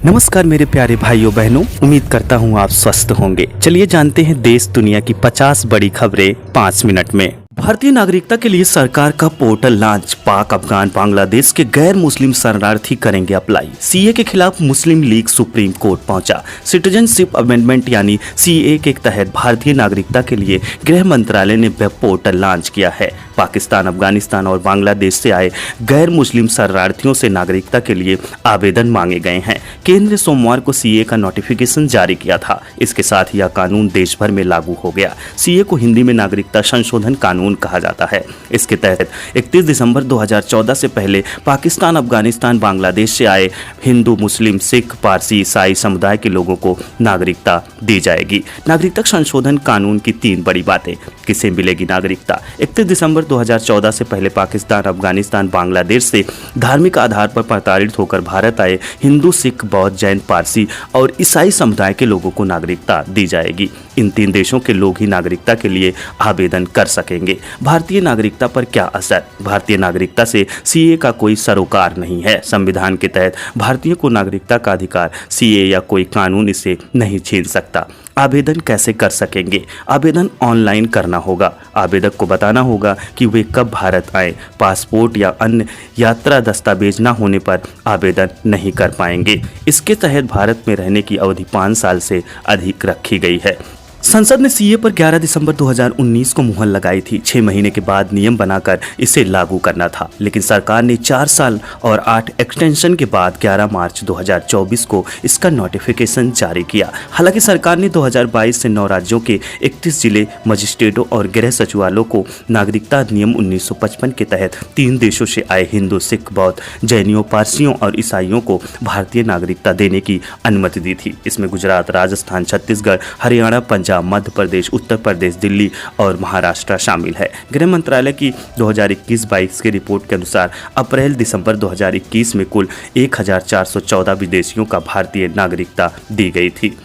नमस्कार मेरे प्यारे भाइयों बहनों, उम्मीद करता हूँ आप स्वस्थ होंगे। चलिए जानते हैं देश दुनिया की 50 बड़ी खबरें 5 मिनट में। भारतीय नागरिकता के लिए सरकार का पोर्टल लॉन्च। पाक, अफगान, बांग्लादेश के गैर मुस्लिम शरणार्थी करेंगे अप्लाई। सीए के खिलाफ मुस्लिम लीग सुप्रीम कोर्ट पहुंचा। सिटीजनशिप अमेंडमेंट यानी सीए के तहत भारतीय नागरिकता के लिए गृह मंत्रालय ने वेब पोर्टल लॉन्च किया है। पाकिस्तान, अफगानिस्तान और बांग्लादेश से आए गैर मुस्लिम शरणार्थियों से नागरिकता के लिए आवेदन मांगे गए हैं। केंद्र ने सोमवार को सीए का नोटिफिकेशन जारी किया था। इसके साथ यह कानून देश भर में लागू हो गया। सीए को हिंदी में नागरिकता संशोधन कानून कहा जाता है। इसके तहत 31 दिसंबर 2014 से पहले पाकिस्तान, अफगानिस्तान, बांग्लादेश से आए हिंदू, मुस्लिम, सिख, पारसी, ईसाई समुदाय के लोगों को नागरिकता दी जाएगी। नागरिकता संशोधन कानून की 3 बड़ी बातें। किसे मिलेगी नागरिकता? 31 दिसंबर 2014 से पहले पाकिस्तान, अफगानिस्तान, बांग्लादेश से धार्मिक आधार पर प्रताड़ित होकर भारत आए हिंदू, सिख, बौद्ध, जैन, पारसी और ईसाई समुदाय के लोगों को नागरिकता दी जाएगी। इन 3 देशों के लोग ही नागरिकता के लिए आवेदन कर सकेंगे। भारतीय नागरिकता पर क्या असर? भारतीय नागरिकता से सीए का कोई सरोकार नहीं है। संविधान के तहत भारतीयों को नागरिकता का अधिकार सीए या कोई कानून इसे नहीं छीन सकता। आवेदन कैसे कर सकेंगे? आवेदन ऑनलाइन करना होगा। आवेदक को बताना होगा कि वे कब भारत आए। पासपोर्ट या अन्य यात्रा दस्तावेज न होने पर आवेदन नहीं कर पाएंगे। इसके तहत भारत में रहने की अवधि 5 साल से अधिक रखी गई है। संसद ने सीए पर 11 दिसंबर 2019 को मुहर लगाई थी। 6 महीने के बाद नियम बनाकर इसे लागू करना था, लेकिन सरकार ने 4 साल और 8 एक्सटेंशन के बाद 11 मार्च 2024 को इसका नोटिफिकेशन जारी किया। हालांकि सरकार ने 2022 से 9 राज्यों के 31 जिले, मजिस्ट्रेटों और गृह सचिवालयों को नागरिकता अधिनियम 1955 के तहत 3 देशों से आए हिंदू, सिख, बौद्ध, जैनियों, पारसियों और ईसाइयों को भारतीय नागरिकता देने की अनुमति दी थी। इसमें गुजरात, राजस्थान, छत्तीसगढ़, हरियाणा, पंजाब, मध्य प्रदेश, उत्तर प्रदेश, दिल्ली और महाराष्ट्र शामिल है। गृह मंत्रालय की 2021-22 की रिपोर्ट के अनुसार अप्रैल-दिसंबर 2021 में कुल 1414 विदेशियों का भारतीय नागरिकता दी गई थी।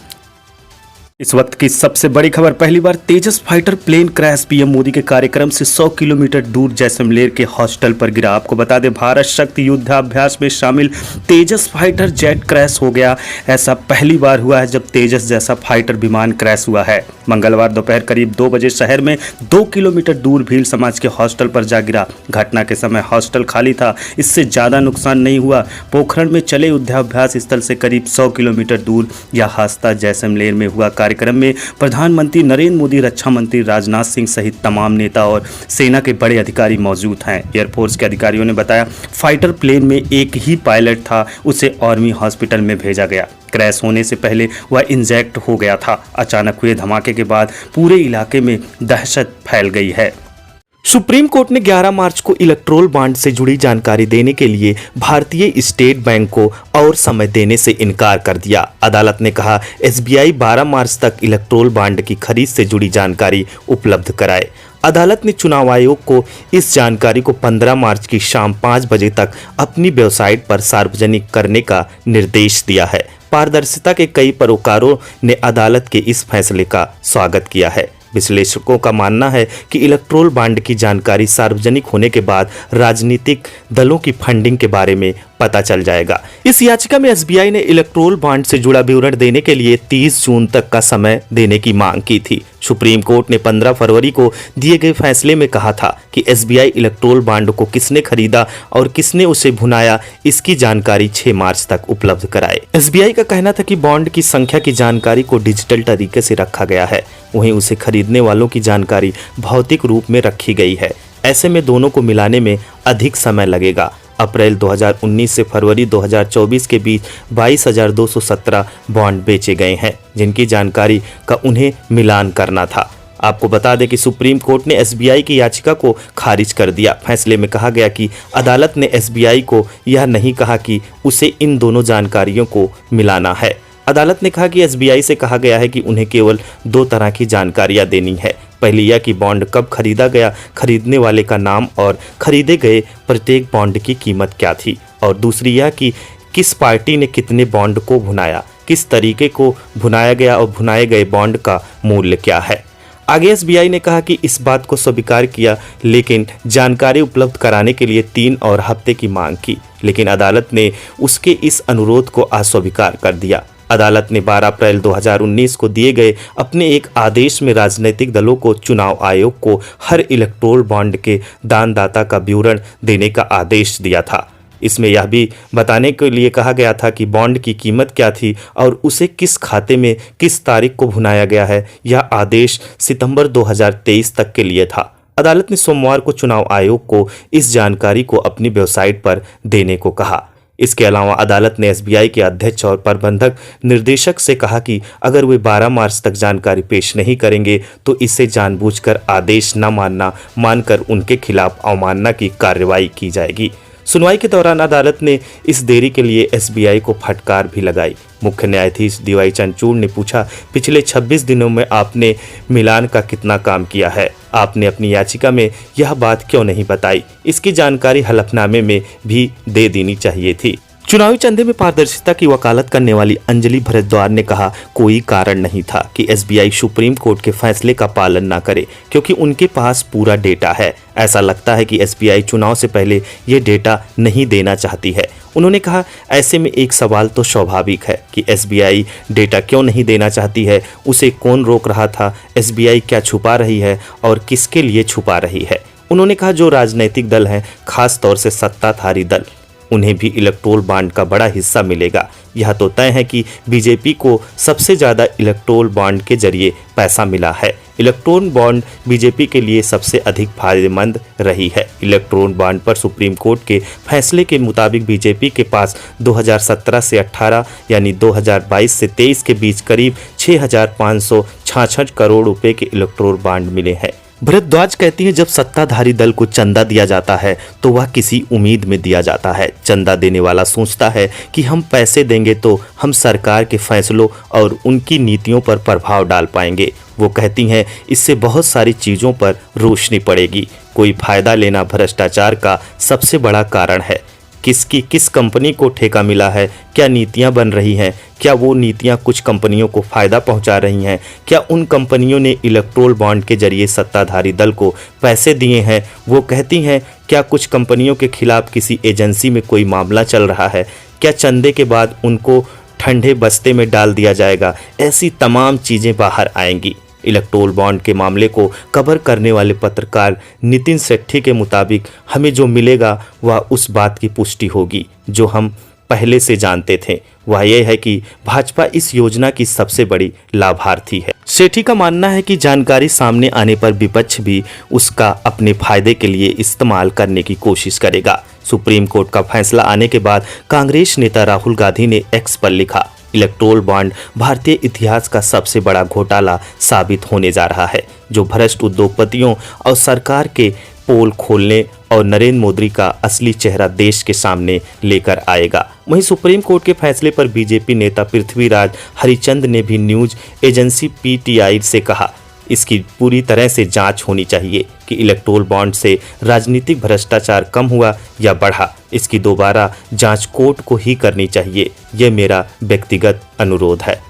इस वक्त की सबसे बड़ी खबर। पहली बार Tejas fighter plane crash. PM Modi के कार्यक्रम से 100 किलोमीटर दूर जैसलमेर के हॉस्टल पर गिरा। आपको बता दें, भारत शक्ति युद्धाभ्यास में शामिल तेजस फाइटर जेट क्रैश हो गया। ऐसा पहली बार हुआ है जब तेजस जैसा फाइटर विमान क्रैश हुआ है। मंगलवार दोपहर करीब 2 बजे शहर में 2 किलोमीटर दूर भील समाज के हॉस्टल पर जा गिरा। घटना के समय हॉस्टल खाली था। इससे ज्यादा नुकसान नहीं हुआ। पोखरण में चले युद्धाभ्यास स्थल से करीब 100 किलोमीटर दूर यह हादसा जैसलमेर में हुआ। कार्यक्रम में प्रधानमंत्री नरेंद्र मोदी, रक्षा मंत्री राजनाथ सिंह सहित तमाम नेता और सेना के बड़े अधिकारी मौजूद हैं। एयरफोर्स के अधिकारियों ने बताया, फाइटर प्लेन में एक ही पायलट था, उसे आर्मी हॉस्पिटल में भेजा गया। क्रैश होने से पहले वह इंजेक्ट हो गया था। अचानक हुए धमाके के बाद पूरे इलाके में दहशत फैल गई है। सुप्रीम कोर्ट ने 11 मार्च को इलेक्ट्रोल बॉन्ड से जुड़ी जानकारी देने के लिए भारतीय स्टेट बैंक को और समय देने से इनकार कर दिया। अदालत ने कहा, एसबीआई 12 मार्च तक इलेक्ट्रोल बॉन्ड की खरीद से जुड़ी जानकारी उपलब्ध कराए। अदालत ने चुनाव आयोग को इस जानकारी को 15 मार्च की शाम 5 बजे तक अपनी वेबसाइट पर सार्वजनिक करने का निर्देश दिया है। पारदर्शिता के कई पैरोकारों ने अदालत के इस फैसले का स्वागत किया है। विश्लेषकों का मानना है कि इलेक्ट्रोल बॉन्ड की जानकारी सार्वजनिक होने के बाद राजनीतिक दलों की फंडिंग के बारे में पता चल जाएगा। इस याचिका में एसबीआई ने इलेक्ट्रोल बॉन्ड से जुड़ा विवरण देने के लिए 30 जून तक का समय देने की मांग की थी। सुप्रीम कोर्ट ने 15 फरवरी को दिए गए फैसले में कहा था कि एसबीआई इलेक्ट्रोल बॉन्ड को किसने खरीदा और किसने उसे भुनाया, इसकी जानकारी 6 मार्च तक उपलब्ध कराए। एसबीआई का कहना था कि बॉन्ड की संख्या की जानकारी को डिजिटल तरीके से रखा गया है, वहीं उसे खरीदने वालों की जानकारी भौतिक रूप में रखी गई है। ऐसे में दोनों को मिलाने में अधिक समय लगेगा। अप्रैल 2019 से फरवरी 2024 के बीच 22,217 बॉन्ड बेचे गए हैं, जिनकी जानकारी का उन्हें मिलान करना था। आपको बता दें कि सुप्रीम कोर्ट ने एसबीआई की याचिका को खारिज कर दिया। फैसले में कहा गया कि अदालत ने एसबीआई को यह नहीं कहा कि उसे इन दोनों जानकारियों को मिलाना है। अदालत ने कहा कि एसबीआई से कहा गया है कि उन्हें केवल 2 तरह की जानकारियां देनी है। पहली यह कि बॉन्ड कब खरीदा गया, खरीदने वाले का नाम और खरीदे गए प्रत्येक बॉन्ड की कीमत क्या थी, और दूसरी यह कि किस पार्टी ने कितने बॉन्ड को भुनाया, किस तरीके को भुनाया गया और भुनाए गए बॉन्ड का मूल्य क्या है। आगे एसबीआई ने कहा कि इस बात को स्वीकार किया, लेकिन जानकारी उपलब्ध कराने के लिए 3 और हफ्ते की मांग की, लेकिन अदालत ने उसके इस अनुरोध को अस्वीकार कर दिया। अदालत ने 12 अप्रैल 2019 को दिए गए अपने एक आदेश में राजनीतिक दलों को चुनाव आयोग को हर इलेक्टोरल बॉन्ड के दानदाता का विवरण देने का आदेश दिया था। इसमें यह भी बताने के लिए कहा गया था कि बॉन्ड की कीमत क्या थी और उसे किस खाते में किस तारीख को भुनाया गया है। यह आदेश सितंबर 2023 तक के लिए था। अदालत ने सोमवार को चुनाव आयोग को इस जानकारी को अपनी वेबसाइट पर देने को कहा। इसके अलावा अदालत ने एसबीआई के अध्यक्ष और प्रबंधक निर्देशक से कहा कि अगर वे 12 मार्च तक जानकारी पेश नहीं करेंगे तो इसे जानबूझकर आदेश न मानकर उनके खिलाफ अवमानना की कार्रवाई की जाएगी। सुनवाई के दौरान अदालत ने इस देरी के लिए एसबीआई को फटकार भी लगाई। मुख्य न्यायाधीश डीवाई चंद्रचूड़ ने पूछा, पिछले 26 दिनों में आपने मिलान का कितना काम किया है? आपने अपनी याचिका में यह बात क्यों नहीं बताई? इसकी जानकारी हलफनामे में भी दे देनी चाहिए थी। चुनावी चंदे में पारदर्शिता की वकालत करने वाली अंजलि भारद्वाज ने कहा, कोई कारण नहीं था कि एसबीआई सुप्रीम कोर्ट के फैसले का पालन न करे, क्योंकि उनके पास पूरा डेटा है। ऐसा लगता है कि एसबीआई चुनाव से पहले ये डेटा नहीं देना चाहती है। उन्होंने कहा, ऐसे में एक सवाल तो स्वाभाविक है कि एसबीआई डेटा क्यों नहीं देना चाहती है? उसे कौन रोक रहा था? एसबीआई क्या छुपा रही है और किसके लिए छुपा रही है? उन्होंने कहा, जो राजनीतिक दल हैं, खास तौर से सत्ताधारी दल, उन्हें भी इलेक्टोरल बॉन्ड का बड़ा हिस्सा मिलेगा। यह तो तय है कि बीजेपी को सबसे ज़्यादा इलेक्टोरल बॉन्ड के जरिए पैसा मिला है। इलेक्टोरल बॉन्ड बीजेपी के लिए सबसे अधिक फायदेमंद रही है। इलेक्टोरल बॉन्ड पर सुप्रीम कोर्ट के फैसले के मुताबिक बीजेपी के पास 2017 से 18 यानी 2022 से 23 के बीच करीब 6,566 करोड़ रुपए के इलेक्टोरल बॉन्ड मिले हैं। भारद्वाज कहती है, जब सत्ताधारी दल को चंदा दिया जाता है तो वह किसी उम्मीद में दिया जाता है। चंदा देने वाला सोचता है कि हम पैसे देंगे तो हम सरकार के फैसलों और उनकी नीतियों पर प्रभाव डाल पाएंगे। वो कहती हैं, इससे बहुत सारी चीज़ों पर रोशनी पड़ेगी। कोई फायदा लेना भ्रष्टाचार का सबसे बड़ा कारण है। किस कंपनी को ठेका मिला है? क्या नीतियां बन रही हैं? क्या वो नीतियां कुछ कंपनियों को फ़ायदा पहुंचा रही हैं? क्या उन कंपनियों ने इलेक्टोरल बॉन्ड के जरिए सत्ताधारी दल को पैसे दिए हैं? वो कहती हैं, क्या कुछ कंपनियों के खिलाफ किसी एजेंसी में कोई मामला चल रहा है? क्या चंदे के बाद उनको ठंडे बस्ते में डाल दिया जाएगा? ऐसी तमाम चीज़ें बाहर आएंगी। इलेक्टोरल बॉन्ड के मामले को कवर करने वाले पत्रकार नितिन सेठी के मुताबिक हमें जो मिलेगा वह उस बात की पुष्टि होगी जो हम पहले से जानते थे। वह यह है कि भाजपा इस योजना की सबसे बड़ी लाभार्थी है। सेठी का मानना है कि जानकारी सामने आने पर विपक्ष भी उसका अपने फायदे के लिए इस्तेमाल करने की कोशिश करेगा। सुप्रीम कोर्ट का फैसला आने के बाद कांग्रेस नेता राहुल गांधी ने एक्स पर लिखा, इलेक्टोरल बॉन्ड भारतीय इतिहास का सबसे बड़ा घोटाला साबित होने जा रहा है, जो भ्रष्ट उद्योगपतियों और सरकार के पोल खोलने और नरेंद्र मोदी का असली चेहरा देश के सामने लेकर आएगा। वहीं सुप्रीम कोर्ट के फैसले पर बीजेपी नेता पृथ्वीराज हरिचंद ने भी न्यूज एजेंसी पीटीआई से कहा, इसकी पूरी तरह से जांच होनी चाहिए कि इलेक्टोरल बॉन्ड से राजनीतिक भ्रष्टाचार कम हुआ या बढ़ा। इसकी दोबारा जांच कोर्ट को ही करनी चाहिए। यह मेरा व्यक्तिगत अनुरोध है।